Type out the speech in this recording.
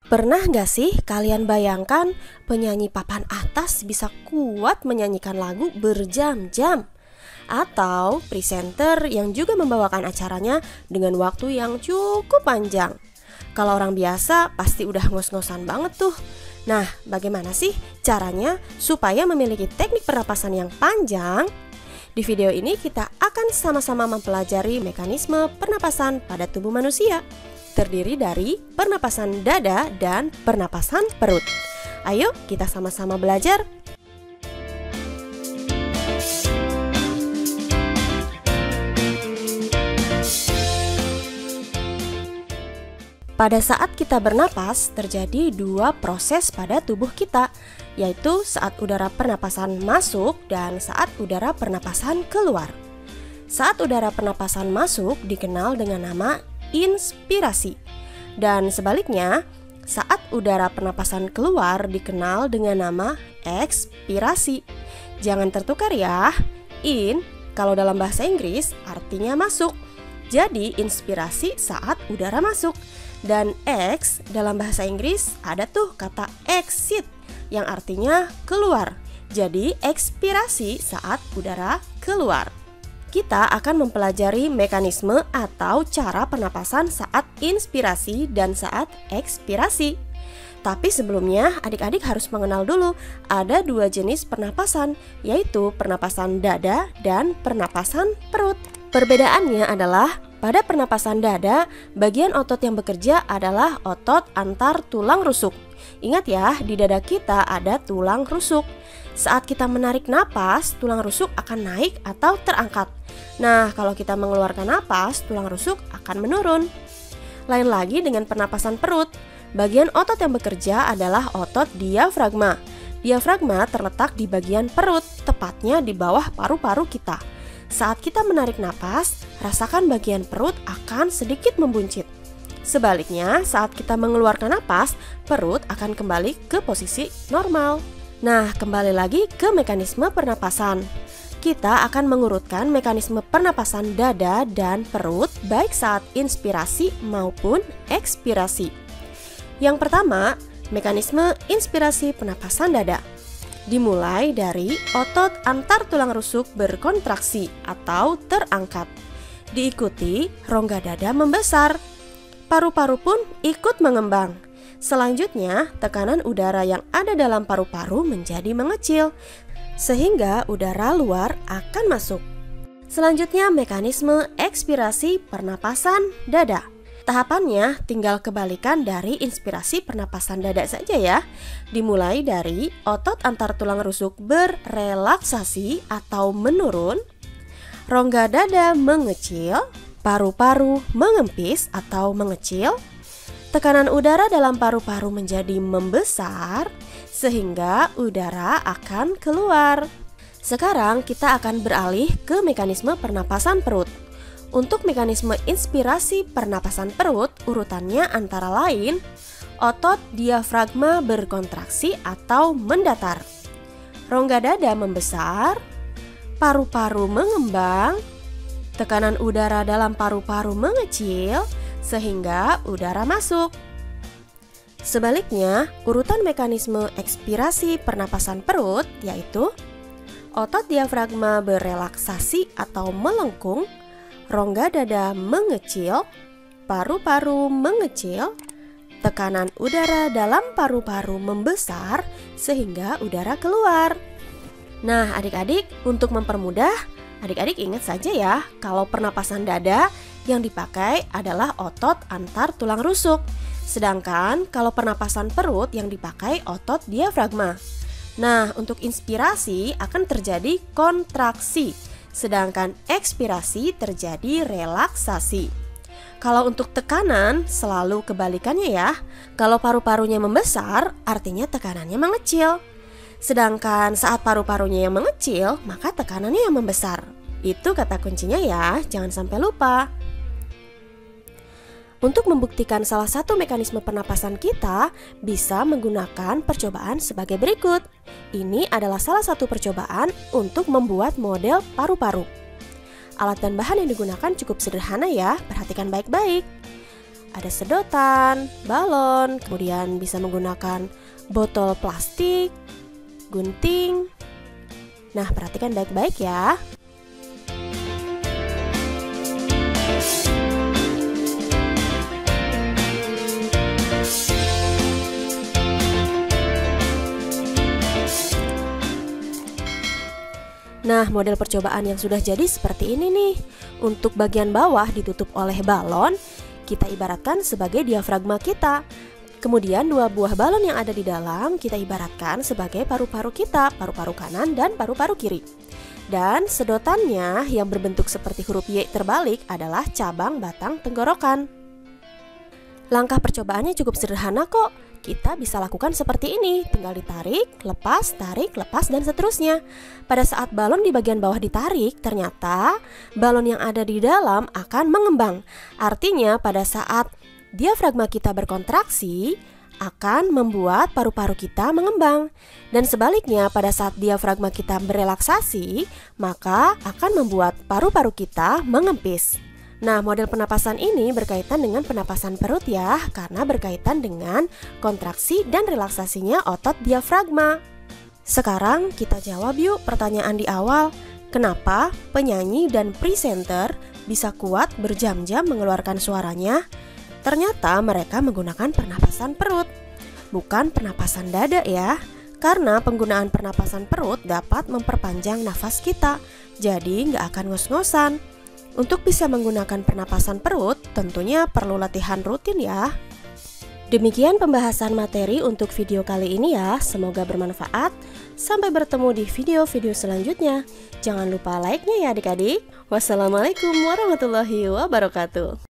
Pernah nggak sih kalian bayangkan penyanyi papan atas bisa kuat menyanyikan lagu berjam-jam? Atau presenter yang juga membawakan acaranya dengan waktu yang cukup panjang? Kalau orang biasa pasti udah ngos-ngosan banget tuh. Nah, bagaimana sih caranya supaya memiliki teknik pernapasan yang panjang? Di video ini kita akan sama-sama mempelajari mekanisme pernapasan pada tubuh manusia. Terdiri dari pernapasan dada dan pernapasan perut. Ayo kita sama-sama belajar. Pada saat kita bernapas, terjadi dua proses pada tubuh kita, yaitu saat udara pernapasan masuk dan saat udara pernapasan keluar. Saat udara pernapasan masuk dikenal dengan nama inspirasi, dan sebaliknya saat udara pernapasan keluar dikenal dengan nama ekspirasi. Jangan tertukar ya. In kalau dalam bahasa Inggris artinya masuk, jadi inspirasi saat udara masuk, dan ex dalam bahasa Inggris ada tuh kata exit yang artinya keluar, jadi ekspirasi saat udara keluar. Kita akan mempelajari mekanisme atau cara pernapasan saat inspirasi dan saat ekspirasi. Tapi sebelumnya adik-adik harus mengenal dulu ada dua jenis pernapasan, yaitu pernapasan dada dan pernapasan perut. Perbedaannya adalah pada pernapasan dada, bagian otot yang bekerja adalah otot antar tulang rusuk. Ingat ya, di dada kita ada tulang rusuk. Saat kita menarik napas, tulang rusuk akan naik atau terangkat. Nah, kalau kita mengeluarkan napas, tulang rusuk akan menurun. Lain lagi dengan pernapasan perut. Bagian otot yang bekerja adalah otot diafragma. Diafragma terletak di bagian perut, tepatnya di bawah paru-paru kita. Saat kita menarik napas, rasakan bagian perut akan sedikit membuncit. Sebaliknya, saat kita mengeluarkan napas, perut akan kembali ke posisi normal. Nah, kembali lagi ke mekanisme pernapasan. Kita akan mengurutkan mekanisme pernapasan dada dan perut baik saat inspirasi maupun ekspirasi. Yang pertama, mekanisme inspirasi pernapasan dada. Dimulai dari otot antar tulang rusuk berkontraksi atau terangkat. Diikuti rongga dada membesar. Paru-paru pun ikut mengembang. Selanjutnya, tekanan udara yang ada dalam paru-paru menjadi mengecil, sehingga udara luar akan masuk. Selanjutnya, mekanisme ekspirasi pernapasan dada. Tahapannya tinggal kebalikan dari inspirasi pernapasan dada saja ya. Dimulai dari otot antar tulang rusuk berrelaksasi atau menurun, rongga dada mengecil, paru-paru mengempis atau mengecil, tekanan udara dalam paru-paru menjadi membesar sehingga udara akan keluar. Sekarang kita akan beralih ke mekanisme pernapasan perut. Untuk mekanisme inspirasi pernapasan perut, urutannya antara lain otot diafragma berkontraksi atau mendatar, rongga dada membesar, paru-paru mengembang, tekanan udara dalam paru-paru mengecil sehingga udara masuk. Sebaliknya, urutan mekanisme ekspirasi pernapasan perut yaitu otot diafragma berrelaksasi atau melengkung, rongga dada mengecil, paru-paru mengecil, tekanan udara dalam paru-paru membesar sehingga udara keluar. Nah, adik-adik, untuk mempermudah, adik-adik ingat saja ya, kalau pernapasan dada yang dipakai adalah otot antar tulang rusuk. Sedangkan kalau pernapasan perut yang dipakai otot diafragma. Nah, untuk inspirasi akan terjadi kontraksi, sedangkan ekspirasi terjadi relaksasi. Kalau untuk tekanan selalu kebalikannya ya. Kalau paru-parunya membesar, artinya tekanannya mengecil. Sedangkan saat paru-parunya yang mengecil, maka tekanannya yang membesar. Itu kata kuncinya ya, jangan sampai lupa. Untuk membuktikan salah satu mekanisme pernapasan kita, bisa menggunakan percobaan sebagai berikut. Ini adalah salah satu percobaan untuk membuat model paru-paru. Alat dan bahan yang digunakan cukup sederhana ya, perhatikan baik-baik. ada sedotan, balon, kemudian bisa menggunakan botol plastik, gunting. Nah, perhatikan baik-baik ya. Nah, model percobaan yang sudah jadi seperti ini nih. Untuk bagian bawah ditutup oleh balon, kita ibaratkan sebagai diafragma kita. Kemudian dua buah balon yang ada di dalam kita ibaratkan sebagai paru-paru kita, paru-paru kanan dan paru-paru kiri. Dan sedotannya yang berbentuk seperti huruf Y terbalik adalah cabang batang tenggorokan. Langkah percobaannya cukup sederhana kok. Kita bisa lakukan seperti ini, tinggal ditarik, lepas, dan seterusnya. Pada saat balon di bagian bawah ditarik, ternyata balon yang ada di dalam akan mengembang. Artinya pada saat diafragma kita berkontraksi, akan membuat paru-paru kita mengembang. Dan sebaliknya, pada saat diafragma kita berelaksasi, maka akan membuat paru-paru kita mengempis. Nah, model penapasan ini berkaitan dengan penapasan perut ya, karena berkaitan dengan kontraksi dan relaksasinya otot diafragma. Sekarang kita jawab yuk pertanyaan di awal. Kenapa penyanyi dan presenter bisa kuat berjam-jam mengeluarkan suaranya? Ternyata mereka menggunakan pernapasan perut, bukan pernapasan dada ya. Karena penggunaan pernapasan perut dapat memperpanjang nafas kita, jadi nggak akan ngos-ngosan. Untuk bisa menggunakan pernapasan perut, tentunya perlu latihan rutin ya. Demikian pembahasan materi untuk video kali ini ya, semoga bermanfaat. Sampai bertemu di video-video selanjutnya. Jangan lupa like-nya ya adik-adik. Wassalamualaikum warahmatullahi wabarakatuh.